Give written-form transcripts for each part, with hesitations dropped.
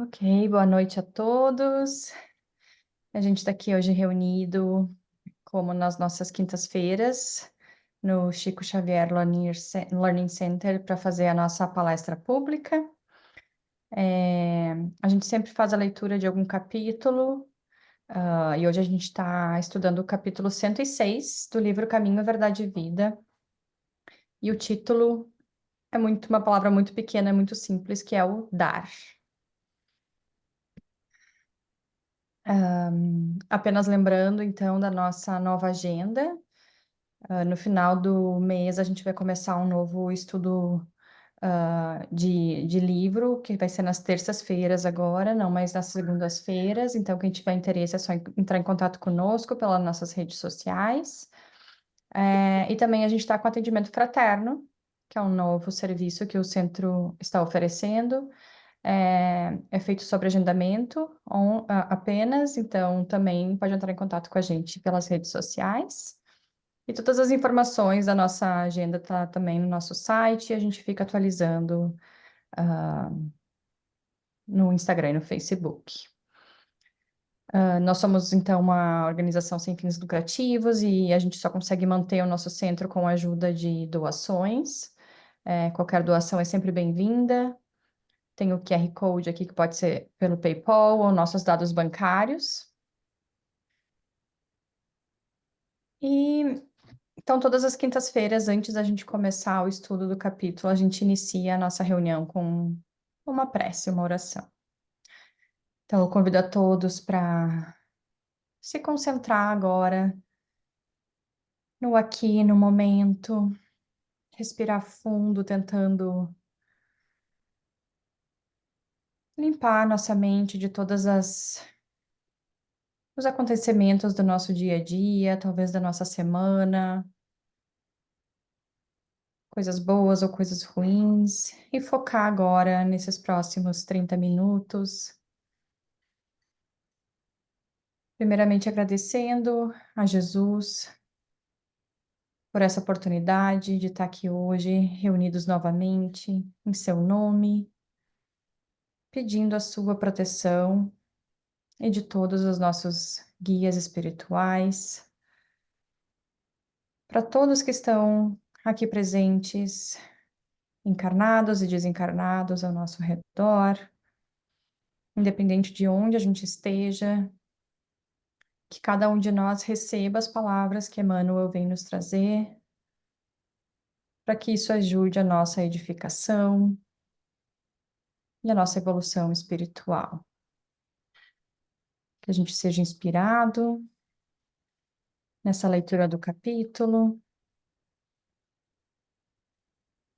Ok, boa noite a todos. A gente está aqui hoje reunido, como nas nossas quintas-feiras, no Chico Xavier Learning Center, para fazer a nossa palestra pública. A gente sempre faz a leitura de algum capítulo, e hoje a gente está estudando o capítulo 106 do livro Caminho, Verdade e Vida. E o título é uma palavra muito pequena, muito simples, que é o dar. Apenas lembrando, então, da nossa nova agenda. No final do mês, a gente vai começar um novo estudo de livro, que vai ser nas terças-feiras agora, não mais nas segundas-feiras. Então, quem tiver interesse é só entrar em contato conosco pelas nossas redes sociais. E também a gente está com atendimento fraterno, que é um novo serviço que o centro está oferecendo. É feito sobre agendamento apenas, então também pode entrar em contato com a gente pelas redes sociais. E todas as informações da nossa agenda tá também no nosso site, e a gente fica atualizando no Instagram e no Facebook. Nós somos, então, uma organização sem fins lucrativos e a gente só consegue manter o nosso centro com a ajuda de doações. Qualquer doação é sempre bem-vinda. Tem o QR Code aqui que pode ser pelo PayPal ou nossos dados bancários. E então, todas as quintas-feiras, antes da gente começar o estudo do capítulo, a gente inicia a nossa reunião com uma prece, uma oração. Então, eu convido a todos para se concentrar agora no aqui, no momento, respirar fundo, tentando limpar nossa mente de todas os acontecimentos do nosso dia a dia, talvez da nossa semana, coisas boas ou coisas ruins, e focar agora nesses próximos 30 minutos. Primeiramente, agradecendo a Jesus por essa oportunidade de estar aqui hoje, reunidos novamente em seu nome, pedindo a sua proteção e de todos os nossos guias espirituais, para todos que estão aqui presentes, encarnados e desencarnados ao nosso redor, independente de onde a gente esteja, que cada um de nós receba as palavras que Emmanuel vem nos trazer, para que isso ajude a nossa edificação e a nossa evolução espiritual. Que a gente seja inspirado nessa leitura do capítulo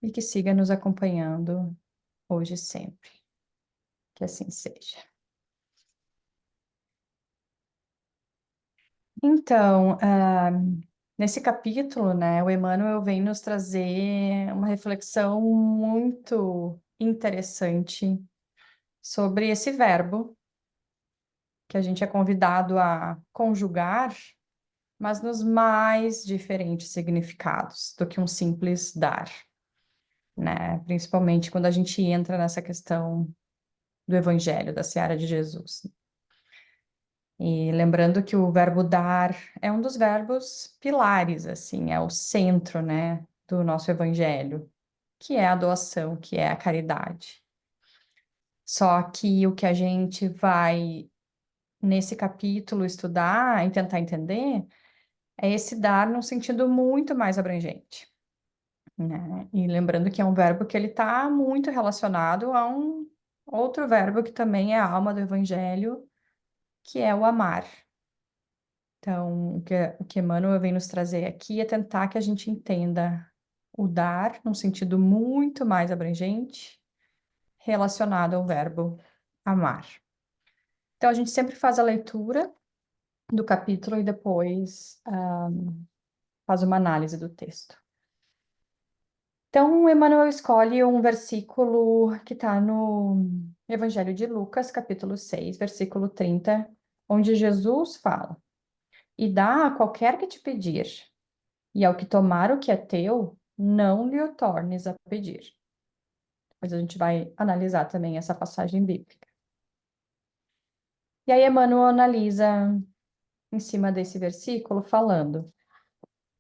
e que siga nos acompanhando hoje e sempre. Que assim seja. Então, nesse capítulo, né, o Emmanuel vem nos trazer uma reflexão muito interessante sobre esse verbo que a gente é convidado a conjugar, mas nos mais diferentes significados do que um simples dar, né? Principalmente quando a gente entra nessa questão do Evangelho, da seara de Jesus. E lembrando que o verbo dar é um dos verbos pilares, assim, é o centro, né, do nosso Evangelho, que é a doação, que é a caridade. Só que o que a gente vai, nesse capítulo, estudar e tentar entender é esse dar num sentido muito mais abrangente, né? E lembrando que é um verbo que ele está muito relacionado a um outro verbo que também é a alma do Evangelho, que é o amar. Então, o que Emmanuel vem nos trazer aqui é tentar que a gente entenda o dar num sentido muito mais abrangente, relacionado ao verbo amar. Então, a gente sempre faz a leitura do capítulo e depois faz uma análise do texto. Então, Emmanuel escolhe um versículo que está no Evangelho de Lucas, capítulo 6, versículo 30, onde Jesus fala: E dá a qualquer que te pedir, e ao que tomar o que é teu, não lhe o tornes a pedir. Depois a gente vai analisar também essa passagem bíblica. E aí Emmanuel analisa em cima desse versículo falando: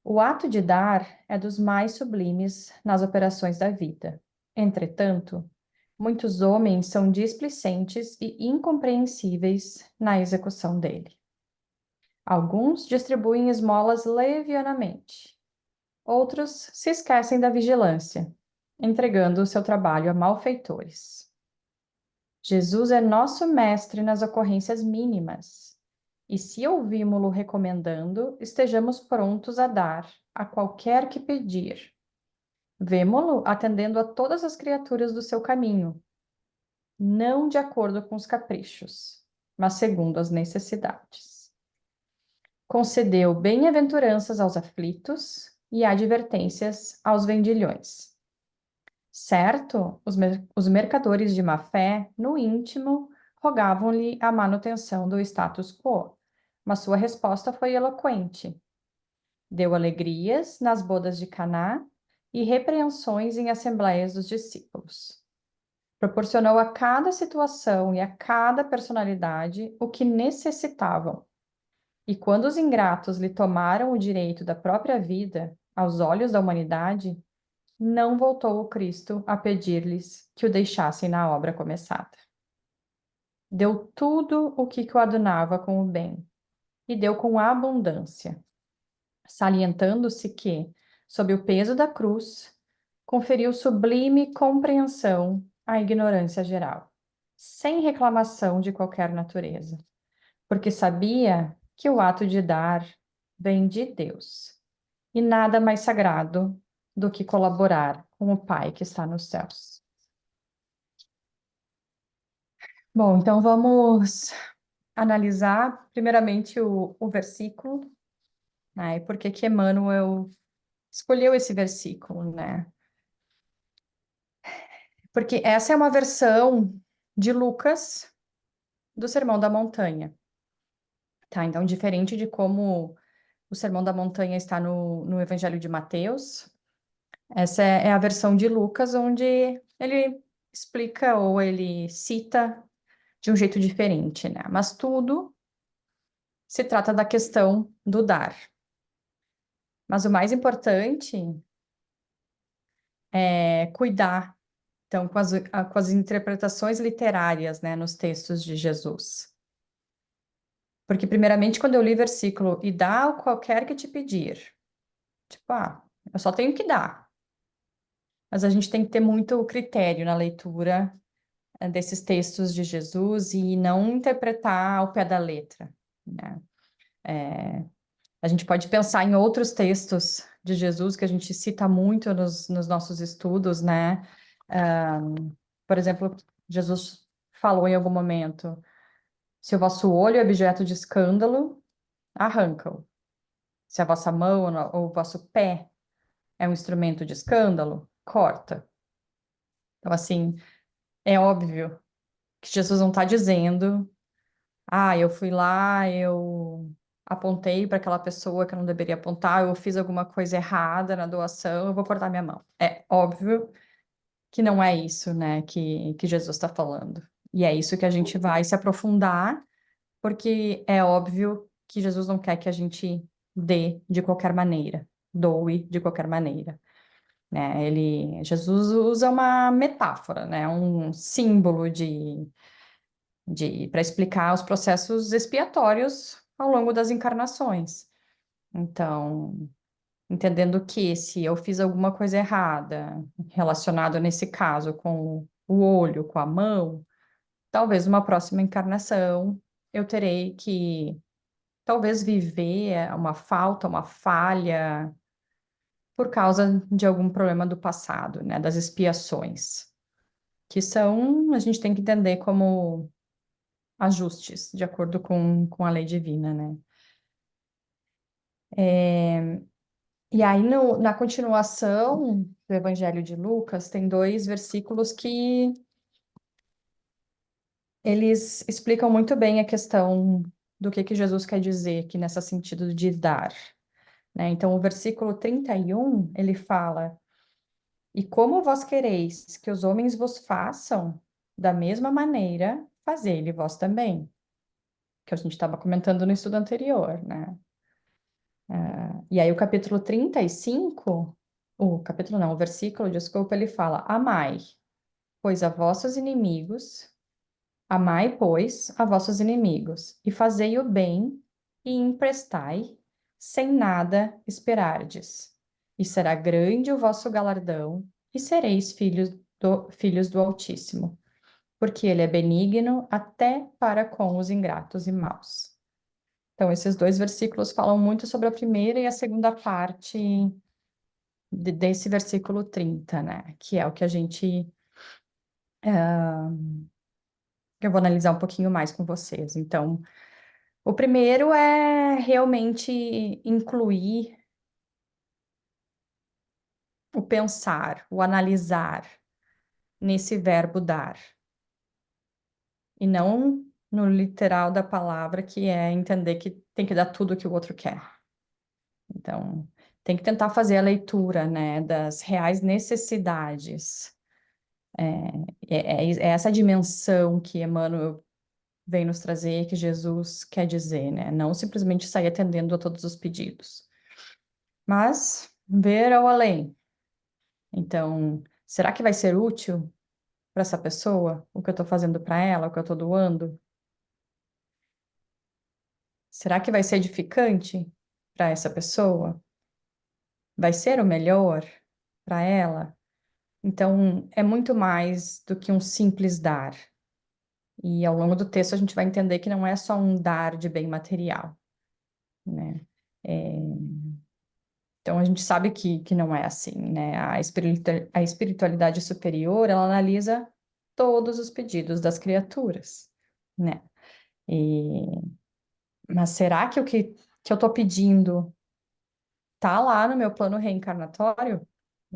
o ato de dar é dos mais sublimes nas operações da vida. Entretanto, muitos homens são displicentes e incompreensíveis na execução dele. Alguns distribuem esmolas levianamente. Outros se esquecem da vigilância, entregando o seu trabalho a malfeitores. Jesus é nosso mestre nas ocorrências mínimas, e se ouvimos-lo recomendando, estejamos prontos a dar a qualquer que pedir. Vemo-lo atendendo a todas as criaturas do seu caminho, não de acordo com os caprichos, mas segundo as necessidades. Concedeu bem-aventuranças aos aflitos e advertências aos vendilhões. Certo, os mercadores de má-fé, no íntimo, rogavam-lhe a manutenção do status quo, mas sua resposta foi eloquente. Deu alegrias nas bodas de Caná e repreensões em assembleias dos discípulos. Proporcionou a cada situação e a cada personalidade o que necessitavam. E quando os ingratos lhe tomaram o direito da própria vida, aos olhos da humanidade, não voltou o Cristo a pedir-lhes que o deixassem na obra começada. Deu tudo o que coadunava com o bem, e deu com abundância, salientando-se que, sob o peso da cruz, conferiu sublime compreensão à ignorância geral, sem reclamação de qualquer natureza, porque sabia que o ato de dar vem de Deus, e nada mais sagrado do que colaborar com o Pai que está nos céus. Bom, então vamos analisar primeiramente o versículo, né? E por que que Emmanuel escolheu esse versículo, né? Porque essa é uma versão de Lucas do Sermão da Montanha, tá? Então, diferente de como o Sermão da Montanha está no Evangelho de Mateus, essa é a versão de Lucas, onde ele explica ou ele cita de um jeito diferente, né? Mas tudo se trata da questão do dar. Mas o mais importante é cuidar, então, com as interpretações literárias, né, nos textos de Jesus. Porque, primeiramente, quando eu li versículo, e dá o qualquer que te pedir, tipo, eu só tenho que dar. Mas a gente tem que ter muito critério na leitura desses textos de Jesus e não interpretar ao pé da letra, né? A gente pode pensar em outros textos de Jesus que a gente cita muito nos nossos estudos, né? Por exemplo, Jesus falou em algum momento: se o vosso olho é objeto de escândalo, arranca-o. Se a vossa mão ou o vosso pé é um instrumento de escândalo, corta. Então, assim, é óbvio que Jesus não está dizendo: eu fui lá, eu apontei para aquela pessoa que eu não deveria apontar, eu fiz alguma coisa errada na doação, eu vou cortar minha mão. É óbvio que não é isso, né, que Jesus está falando. E é isso que a gente vai se aprofundar, porque é óbvio que Jesus não quer que a gente dê de qualquer maneira, doe de qualquer maneira, né? Jesus usa uma metáfora, né, um símbolo para explicar os processos expiatórios ao longo das encarnações. Então, entendendo que se eu fiz alguma coisa errada, relacionado nesse caso com o olho, com a mão, talvez numa próxima encarnação eu terei que talvez viver uma falta, uma falha por causa de algum problema do passado, né, das expiações, que são, a gente tem que entender como ajustes, de acordo com a lei divina, né? E aí, na continuação do Evangelho de Lucas, tem dois versículos que eles explicam muito bem a questão do que Jesus quer dizer aqui nesse sentido de dar, né? Então, o versículo 31, ele fala: E como vós quereis que os homens vos façam, da mesma maneira, fazei-lhe vós também. Que a gente estava comentando no estudo anterior, né? E aí o capítulo 35, o capítulo não, o versículo, desculpa, ele fala: Amai, pois a vossos inimigos, amai, pois, a vossos inimigos, e fazei o bem, e emprestai, sem nada esperardes. E será grande o vosso galardão, e sereis filhos do Altíssimo, porque ele é benigno até para com os ingratos e maus. Então, esses dois versículos falam muito sobre a primeira e a segunda parte desse versículo 30, né? Que é o que a gente. Que eu vou analisar um pouquinho mais com vocês. Então, o primeiro é realmente incluir o pensar, o analisar nesse verbo dar, e não no literal da palavra, que é entender que tem que dar tudo o que o outro quer. Então, tem que tentar fazer a leitura, né, das reais necessidades. É essa dimensão que Emmanuel vem nos trazer, que Jesus quer dizer, né? Não simplesmente sair atendendo a todos os pedidos, mas ver ao além. Então, será que vai ser útil para essa pessoa o que eu estou fazendo para ela, o que eu estou doando? Será que vai ser edificante para essa pessoa? Vai ser o melhor para ela? Então, é muito mais do que um simples dar. E ao longo do texto a gente vai entender que não é só um dar de bem material, né? É, então a gente sabe que não é assim, né? A espiritualidade superior, ela analisa todos os pedidos das criaturas, né? E, mas será que que eu estou pedindo tá lá no meu plano reencarnatório?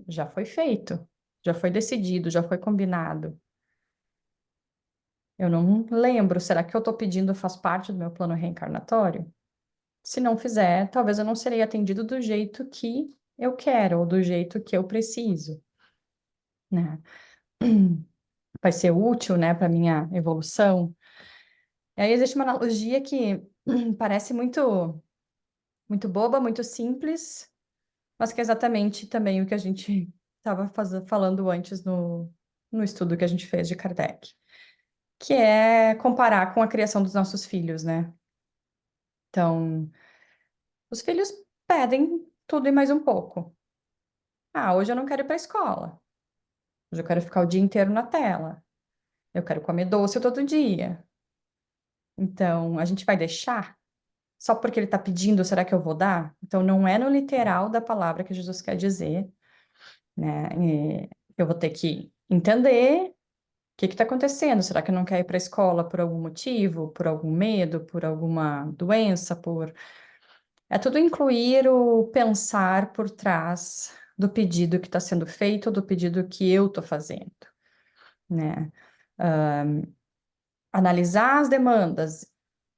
Já foi feito, já foi decidido, já foi combinado. Eu não lembro, será que eu estou pedindo faz parte do meu plano reencarnatório? Se não fizer, talvez eu não serei atendido do jeito que eu quero ou do jeito que eu preciso, né? Vai ser útil, né, para minha evolução. E aí existe uma analogia que parece muito boba, muito simples, mas que é exatamente também o que a gente estava falando antes no estudo que a gente fez de Kardec, que é comparar com a criação dos nossos filhos, né? Então, os filhos pedem tudo e mais um pouco. Ah, hoje eu não quero ir para a escola. Hoje eu quero ficar o dia inteiro na tela. Eu quero comer doce todo dia. Então, a gente vai deixar? Só porque ele está pedindo, será que eu vou dar? Então, não é no literal da palavra que Jesus quer dizer, né? Eu vou ter que entender o que está acontecendo. Será que eu não quero ir para a escola por algum motivo, por algum medo, por alguma doença, por... É tudo incluir o pensar por trás do pedido que está sendo feito, do pedido que eu estou fazendo, né? Analisar as demandas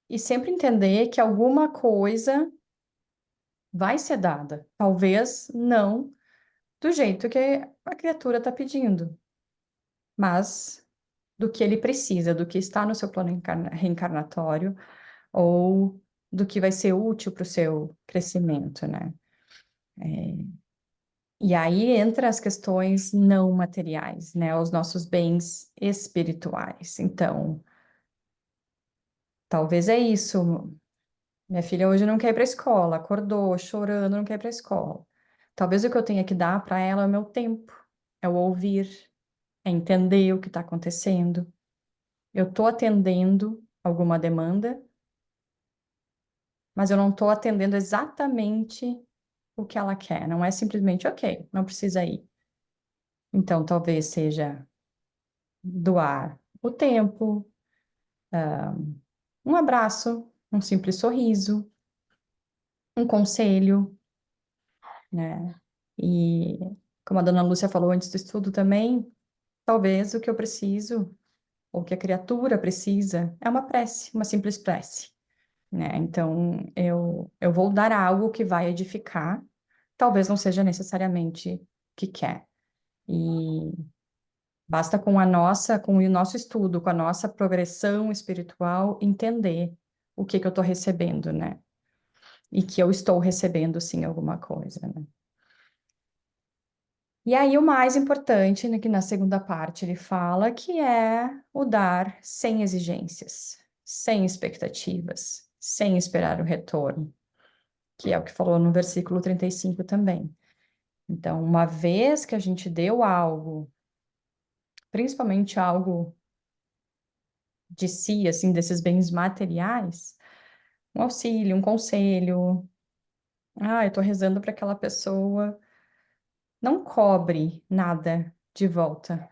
e sempre entender que alguma coisa vai ser dada. Talvez não do jeito que a criatura está pedindo, mas do que ele precisa, do que está no seu plano reencarnatório ou do que vai ser útil para o seu crescimento, né? E aí entra as questões não materiais, né? Os nossos bens espirituais. Então, talvez é isso. Minha filha hoje não quer ir para a escola, acordou chorando, não quer ir para a escola. Talvez o que eu tenha que dar para ela é o meu tempo, é o ouvir, é entender o que está acontecendo. Eu estou atendendo alguma demanda, mas eu não estou atendendo exatamente o que ela quer. Não é simplesmente, ok, não precisa ir. Então, talvez seja doar o tempo, um abraço, um simples sorriso, um conselho, né? E como a dona Lúcia falou antes do estudo também, talvez o que eu preciso, ou que a criatura precisa, é uma prece, uma simples prece, né? Então, eu vou dar algo que vai edificar, talvez não seja necessariamente o que quer, E basta com com o nosso estudo, com a nossa progressão espiritual, entender o que eu estou recebendo, né? E que eu estou recebendo, sim, alguma coisa, né? E aí, o mais importante, né, que na segunda parte ele fala, que é o dar sem exigências, sem expectativas, sem esperar o retorno, que é o que falou no versículo 35 também. Então, uma vez que a gente deu algo, principalmente algo de si, assim, desses bens materiais, um auxílio, um conselho, eu estou rezando para aquela pessoa, não cobre nada de volta.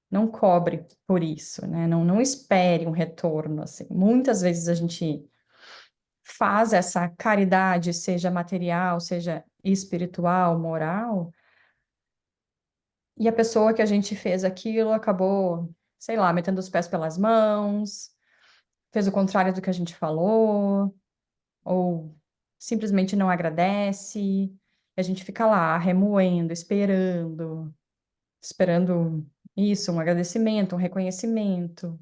Não cobre por isso, né? Não espere um retorno, assim. Muitas vezes a gente faz essa caridade, seja material, seja espiritual, moral, e a pessoa que a gente fez aquilo acabou, sei lá, metendo os pés pelas mãos, fez o contrário do que a gente falou, ou simplesmente não agradece, e a gente fica lá remoendo, esperando isso, um agradecimento, um reconhecimento.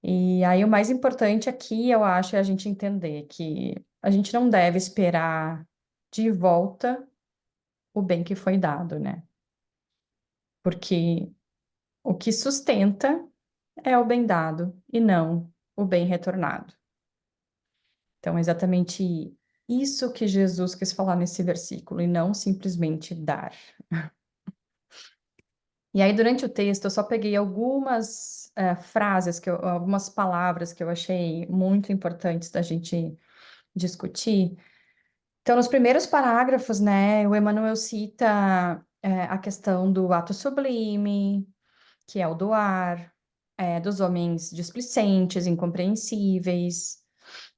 E aí o mais importante aqui, eu acho, é a gente entender que a gente não deve esperar de volta o bem que foi dado, né? Porque o que sustenta é o bem dado e não o bem retornado. Então, é exatamente isso que Jesus quis falar nesse versículo e não simplesmente dar. E aí, durante o texto, eu só peguei algumas frases, algumas palavras que eu achei muito importantes da gente discutir. Então, nos primeiros parágrafos, né, o Emmanuel cita a questão do ato sublime, que é o doar, dos homens displicentes, incompreensíveis,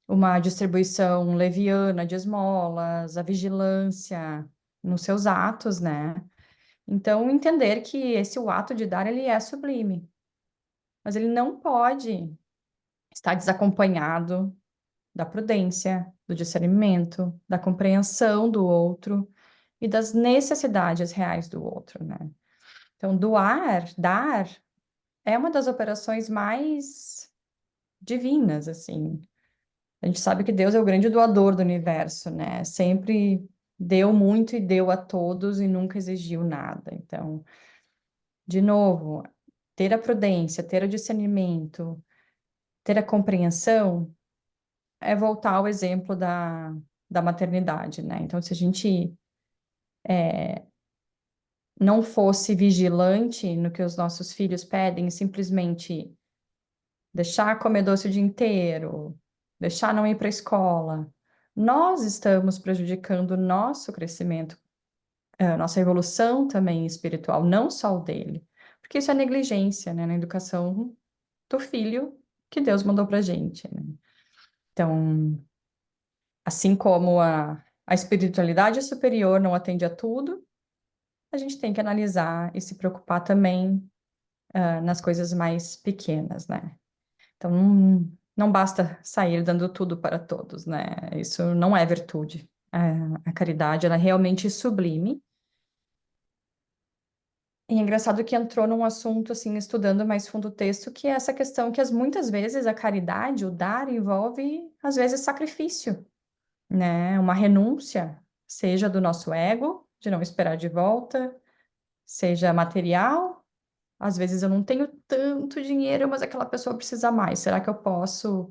uma distribuição leviana de esmolas, a vigilância nos seus atos, né? Então, entender que o ato de dar, ele é sublime, mas ele não pode estar desacompanhado da prudência, do discernimento, da compreensão do outro e das necessidades reais do outro, né? Então, dar, é uma das operações mais divinas, assim. A gente sabe que Deus é o grande doador do universo, né? Sempre deu muito e deu a todos e nunca exigiu nada. Então, de novo, ter a prudência, ter o discernimento, ter a compreensão é voltar ao exemplo da maternidade, né? Então, se a gente não fosse vigilante no que os nossos filhos pedem, simplesmente deixar comer doce o dia inteiro, deixar não ir para a escola, nós estamos prejudicando o nosso crescimento, a nossa evolução também espiritual, não só o dele. Porque isso é negligência, né, na educação do filho que Deus mandou para a gente, né? Então, assim como a espiritualidade superior não atende a tudo, a gente tem que analisar e se preocupar também, nas coisas mais pequenas, né? Então, não basta sair dando tudo para todos, né? Isso não é virtude. A caridade, ela é realmente sublime. E é engraçado que entrou num assunto, assim, estudando mais fundo o texto, que é essa questão que muitas vezes a caridade, o dar, envolve, às vezes, sacrifício, né? Uma renúncia, seja do nosso ego, de não esperar de volta, seja material. Às vezes eu não tenho tanto dinheiro, mas aquela pessoa precisa mais. Será que eu posso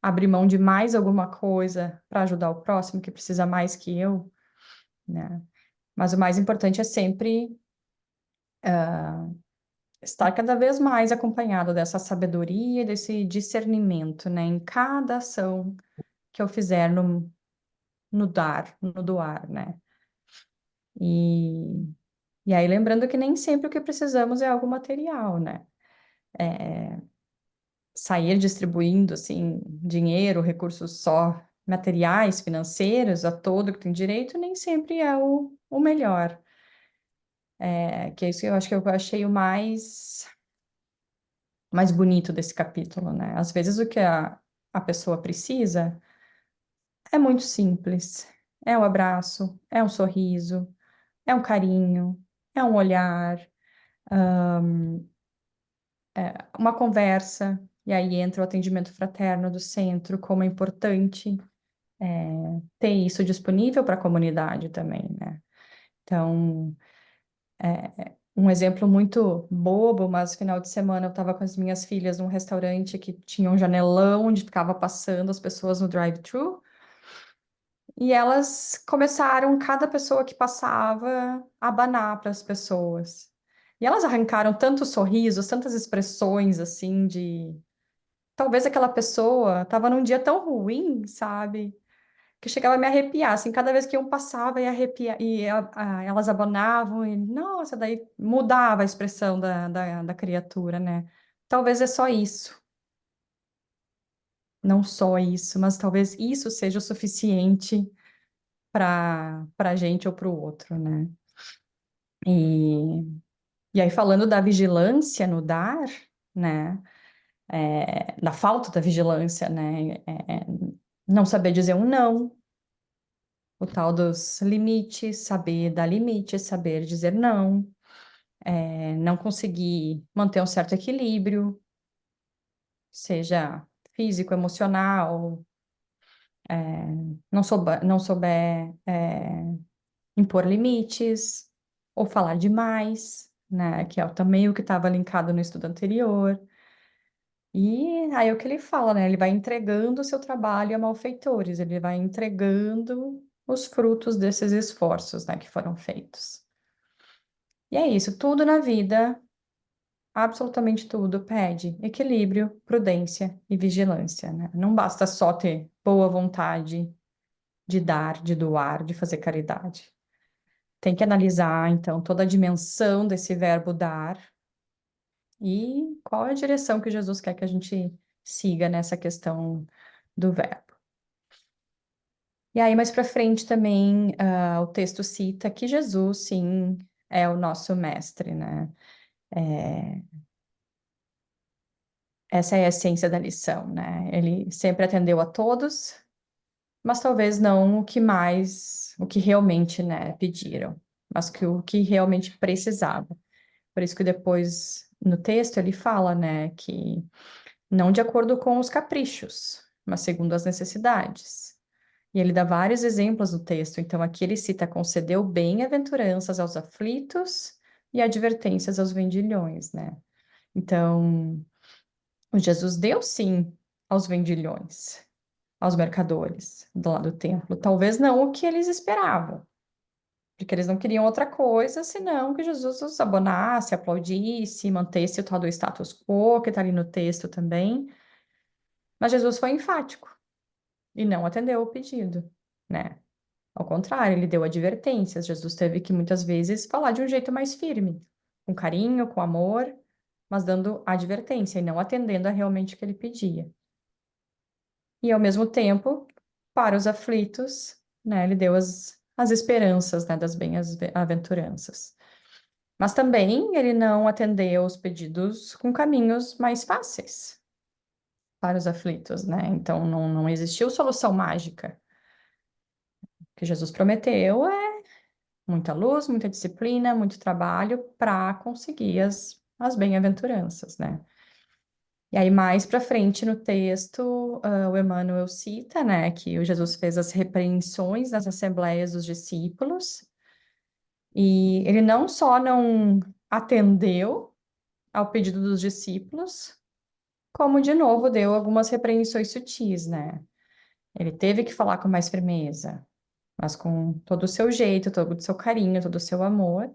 abrir mão de mais alguma coisa para ajudar o próximo que precisa mais que eu, né? Mas o mais importante é sempre estar cada vez mais acompanhado dessa sabedoria, desse discernimento, né? Em cada ação que eu fizer no dar, no doar, né? E, e aí, lembrando que nem sempre o que precisamos é algo material, né? Sair distribuindo, assim, dinheiro, recursos só materiais, financeiros, a todo que tem direito, nem sempre é o melhor. Que é isso que eu acho que eu achei o mais bonito desse capítulo, né? Às vezes o que a pessoa precisa é muito simples. É um abraço, é um sorriso, é um carinho, é um olhar, uma conversa, e aí entra o atendimento fraterno do centro, como é importante ter isso disponível para a comunidade também, né? Então, um exemplo muito bobo, mas final de semana eu estava com as minhas filhas num restaurante que tinha um janelão onde ficava passando as pessoas no drive-thru, e elas começaram, cada pessoa que passava, a abanar para as pessoas. E elas arrancaram tantos sorrisos, tantas expressões assim de talvez aquela pessoa estava num dia tão ruim, sabe? Que chegava a me arrepiar, assim, cada vez que um passava ia arrepiar, e elas abonavam, e nossa, daí mudava a expressão da criatura, né? Talvez é só isso, não só isso, mas talvez isso seja o suficiente para a gente ou para o outro, né? E, e aí, falando da vigilância no dar, né? Da falta da vigilância, né? Não saber dizer um não, o tal dos limites, saber dar limites, saber dizer não, não conseguir manter um certo equilíbrio, seja físico, emocional, não souber impor limites, ou falar demais, né? Que é também o que estava linkado no estudo anterior. E aí é o que ele fala, né? Ele vai entregando o seu trabalho a malfeitores, ele vai entregando os frutos desses esforços, né, que foram feitos. E é isso, tudo na vida, absolutamente tudo, pede equilíbrio, prudência e vigilância, né? Não basta só ter boa vontade de dar, de doar, de fazer caridade. Tem que analisar, então, toda a dimensão desse verbo dar e qual é a direção que Jesus quer que a gente siga nessa questão do verbo. E aí, mais para frente também, o texto cita que Jesus, sim, é o nosso mestre, né? Essa é a essência da lição, né? Ele sempre atendeu a todos, mas talvez não o que realmente, né, pediram, mas o que realmente precisava. Por isso que depois, no texto, ele fala, né, que não de acordo com os caprichos, mas segundo as necessidades. E ele dá vários exemplos no texto. Então, aqui ele cita: concedeu bem-aventuranças aos aflitos e advertências aos vendilhões, né? Então, o Jesus deu sim aos vendilhões, aos mercadores do lado do templo. Talvez não o que eles esperavam, porque eles não queriam outra coisa senão que Jesus os abonasse, aplaudisse, mantesse o tal do status quo, que está ali no texto também. Mas Jesus foi enfático e não atendeu o pedido, né? Ao contrário, ele deu advertências. Jesus teve que muitas vezes falar de um jeito mais firme, com carinho, com amor, mas dando advertência e não atendendo a realmente o que ele pedia. E ao mesmo tempo, para os aflitos, né, ele deu as esperanças, né, das bem-aventuranças. Mas também ele não atendeu os pedidos com caminhos mais fáceis para os aflitos, né? Então não existiu solução mágica. O que Jesus prometeu é muita luz, muita disciplina, muito trabalho para conseguir as bem-aventuranças, né? E aí, mais para frente no texto, o Emmanuel cita, né, que o Jesus fez as repreensões nas assembleias dos discípulos, e ele não só não atendeu ao pedido dos discípulos, como de novo deu algumas repreensões sutis, né? Ele teve que falar com mais firmeza, mas com todo o seu jeito, todo o seu carinho, todo o seu amor,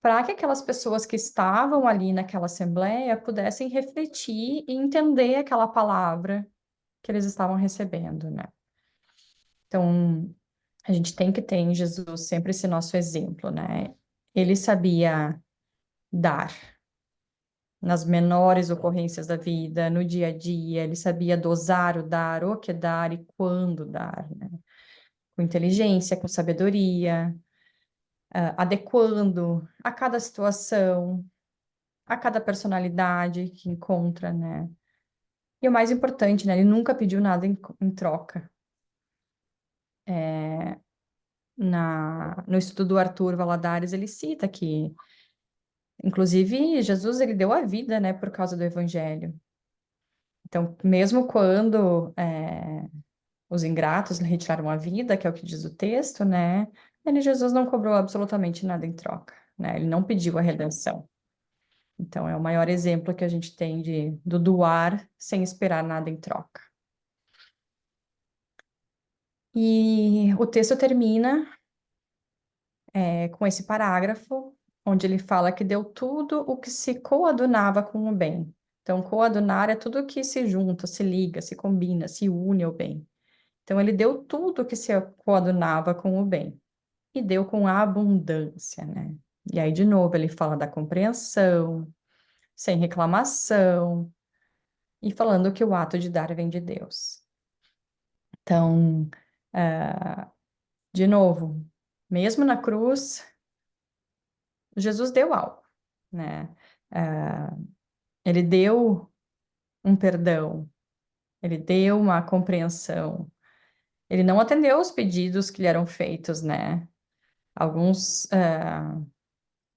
para que aquelas pessoas que estavam ali naquela assembleia pudessem refletir e entender aquela palavra que eles estavam recebendo, né? Então, a gente tem que ter em Jesus sempre esse nosso exemplo, né? Ele sabia dar nas menores ocorrências da vida, no dia a dia, ele sabia dosar o dar, o que dar e quando dar, né? Com inteligência, com sabedoria, adequando a cada situação, a cada personalidade que encontra, né? E o mais importante, né? Ele nunca pediu nada em troca. no estudo do Arthur Valladares, ele cita que, inclusive, Jesus ele deu a vida, né, por causa do Evangelho. Então, mesmo quando os ingratos lhe retiraram a vida, que é o que diz o texto, né, Jesus não cobrou absolutamente nada em troca, né? Ele não pediu a redenção. Então, é o maior exemplo que a gente tem do doar sem esperar nada em troca. E o texto termina com esse parágrafo, onde ele fala que deu tudo o que se coadunava com o bem. Então, coadunar é tudo que se junta, se liga, se combina, se une ao bem. Então, ele deu tudo o que se coadunava com o bem. E deu com abundância, né? E aí, de novo, ele fala da compreensão, sem reclamação, e falando que o ato de dar vem de Deus. Então, de novo, mesmo na cruz, Jesus deu algo, né? Ele deu um perdão, ele deu uma compreensão, ele não atendeu os pedidos que lhe eram feitos, né? Alguns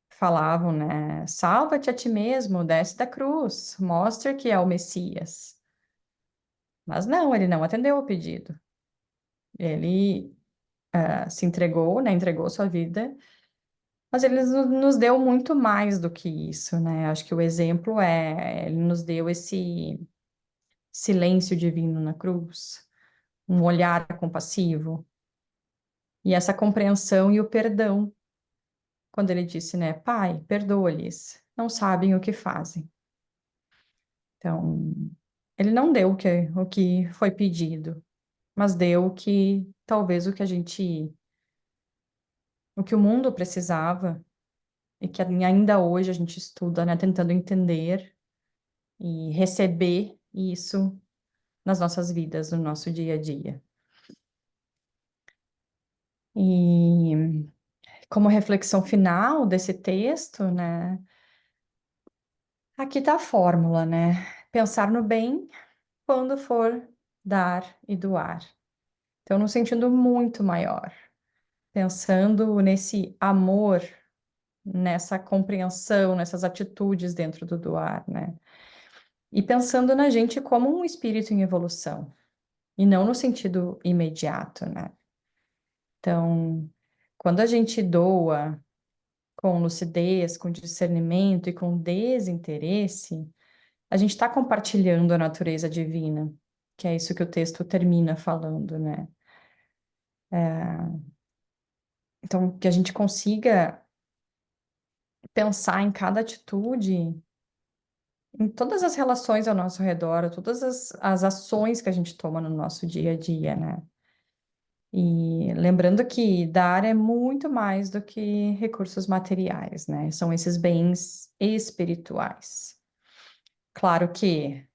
falavam, né? Salva-te a ti mesmo, desce da cruz, mostra que é o Messias. Mas não, ele não atendeu o pedido. Ele se entregou, né? Entregou sua vida, mas ele nos deu muito mais do que isso, né? Acho que o exemplo ele nos deu esse silêncio divino na cruz, um olhar compassivo e essa compreensão e o perdão, quando ele disse, né? Pai, perdoa-lhes, não sabem o que fazem. Então, ele não deu o que foi pedido, mas deu talvez o que o mundo precisava e que ainda hoje a gente estuda, né, tentando entender e receber isso nas nossas vidas, no nosso dia a dia. E como reflexão final desse texto, né, aqui está a fórmula, né? Pensar no bem quando for dar e doar. Então, num sentido muito maior, pensando nesse amor, nessa compreensão, nessas atitudes dentro do doar, né? E pensando na gente como um espírito em evolução, e não no sentido imediato, né? Então, quando a gente doa com lucidez, com discernimento e com desinteresse, a gente está compartilhando a natureza divina, que é isso que o texto termina falando, né? Então, que a gente consiga pensar em cada atitude, em todas as relações ao nosso redor, todas as ações que a gente toma no nosso dia a dia, né? E lembrando que dar é muito mais do que recursos materiais, né? São esses bens espirituais. Claro que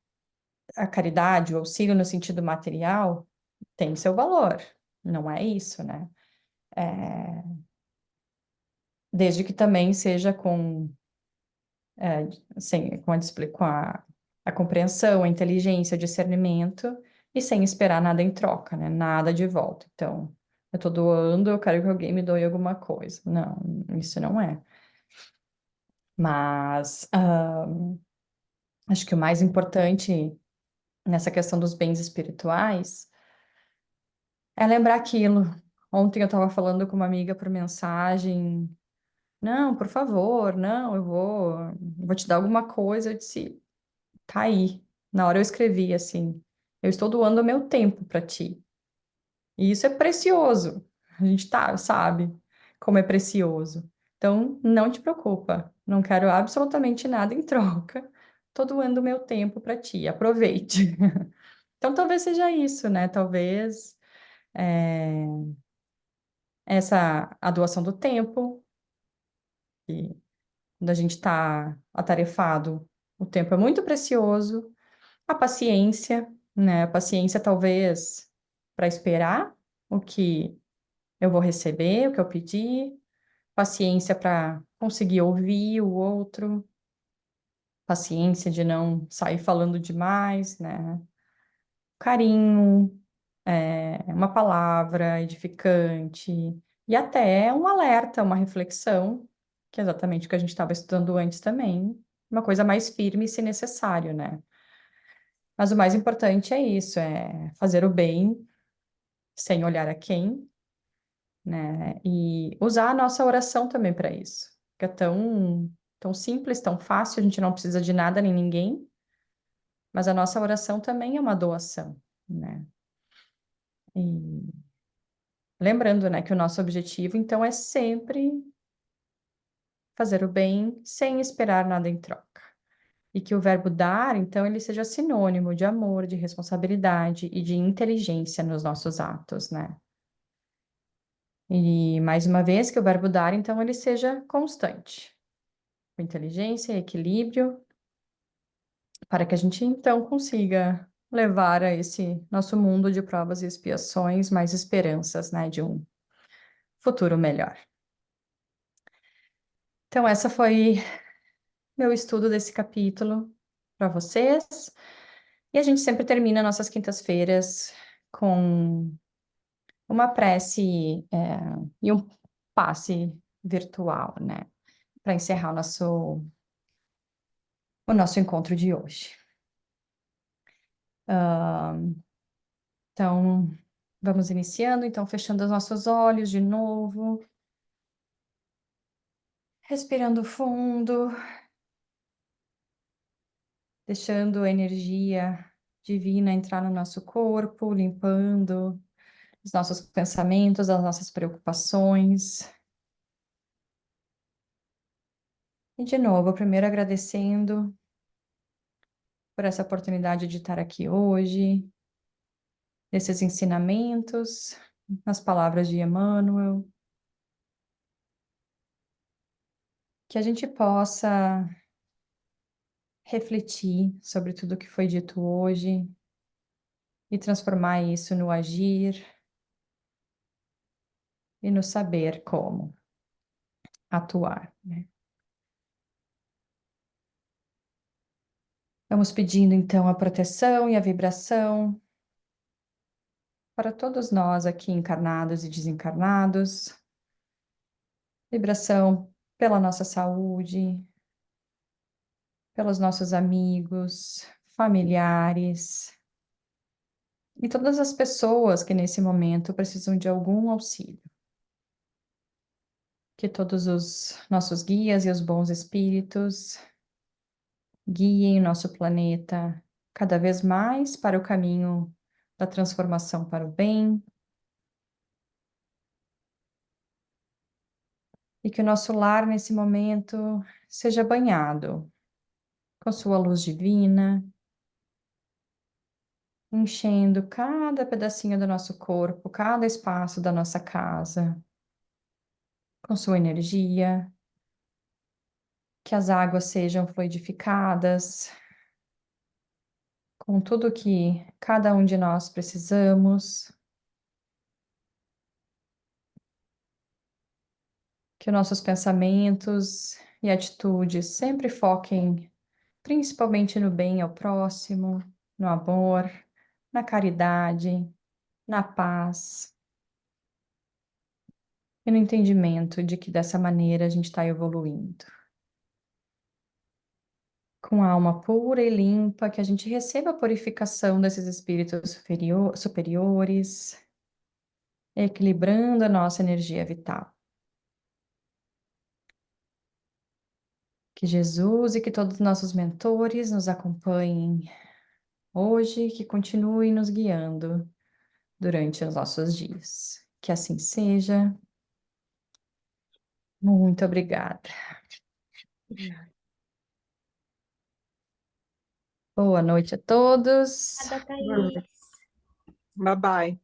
a caridade, o auxílio no sentido material, tem seu valor, não é isso, né? Desde que também seja com a compreensão, a inteligência, o discernimento e sem esperar nada em troca, né? Nada de volta. Então, eu estou doando, eu quero que alguém me doe alguma coisa. Não, isso não é. Mas acho que o mais importante nessa questão dos bens espirituais é lembrar aquilo. Ontem eu estava falando com uma amiga por mensagem. Não, por favor, não, eu vou te dar alguma coisa. Eu disse, tá aí. Na hora eu escrevi assim: eu estou doando o meu tempo para ti. E isso é precioso. A gente sabe como é precioso. Então, não te preocupa. Não quero absolutamente nada em troca. Estou doando o meu tempo para ti. Aproveite. Então, talvez seja isso, né? Talvez a doação do tempo, que quando a gente está atarefado, o tempo é muito precioso. A paciência, né? A paciência, talvez, para esperar o que eu vou receber, o que eu pedi, paciência para conseguir ouvir o outro, paciência de não sair falando demais, né? Carinho, uma palavra edificante, e até um alerta, uma reflexão, que é exatamente o que a gente estava estudando antes também, uma coisa mais firme se necessário, né? Mas o mais importante é isso, é fazer o bem sem olhar a quem, né? E usar a nossa oração também para isso, que é tão simples, tão fácil, a gente não precisa de nada nem ninguém, mas a nossa oração também é uma doação, né? E lembrando, né, que o nosso objetivo, então, é sempre fazer o bem sem esperar nada em troca. E que o verbo dar, então, ele seja sinônimo de amor, de responsabilidade e de inteligência nos nossos atos, né? E mais uma vez que o verbo dar, então, ele seja constante, com inteligência e equilíbrio, para que a gente então consiga levar a esse nosso mundo de provas e expiações mais esperanças, né, de um futuro melhor. Então, essa foi meu estudo desse capítulo para vocês. E a gente sempre termina nossas quintas-feiras com uma prece, e um passe virtual, né? Para encerrar o nosso encontro de hoje. Então, vamos iniciando, então, fechando os nossos olhos de novo, respirando fundo, deixando a energia divina entrar no nosso corpo, limpando os nossos pensamentos, as nossas preocupações. E de novo, primeiro agradecendo por essa oportunidade de estar aqui hoje, nesses ensinamentos, nas palavras de Emmanuel, que a gente possa refletir sobre tudo que foi dito hoje e transformar isso no agir e no saber como atuar, né? Vamos pedindo então a proteção e a vibração para todos nós aqui encarnados e desencarnados, vibração pela nossa saúde, pelos nossos amigos, familiares e todas as pessoas que nesse momento precisam de algum auxílio. Que todos os nossos guias e os bons espíritos guiem o nosso planeta cada vez mais para o caminho da transformação para o bem, e que o nosso lar nesse momento seja banhado com sua luz divina, enchendo cada pedacinho do nosso corpo, cada espaço da nossa casa, com sua energia, que as águas sejam fluidificadas, com tudo que cada um de nós precisamos, que nossos pensamentos e atitudes sempre foquem principalmente no bem ao próximo, no amor, na caridade, na paz e no entendimento de que dessa maneira a gente está evoluindo. Com a alma pura e limpa, que a gente receba a purificação desses espíritos superiores, equilibrando a nossa energia vital. Que Jesus e que todos os nossos mentores nos acompanhem hoje, que continuem nos guiando durante os nossos dias. Que assim seja. Muito obrigada. Boa noite a todos. Obrigada, Thaís. Bye bye.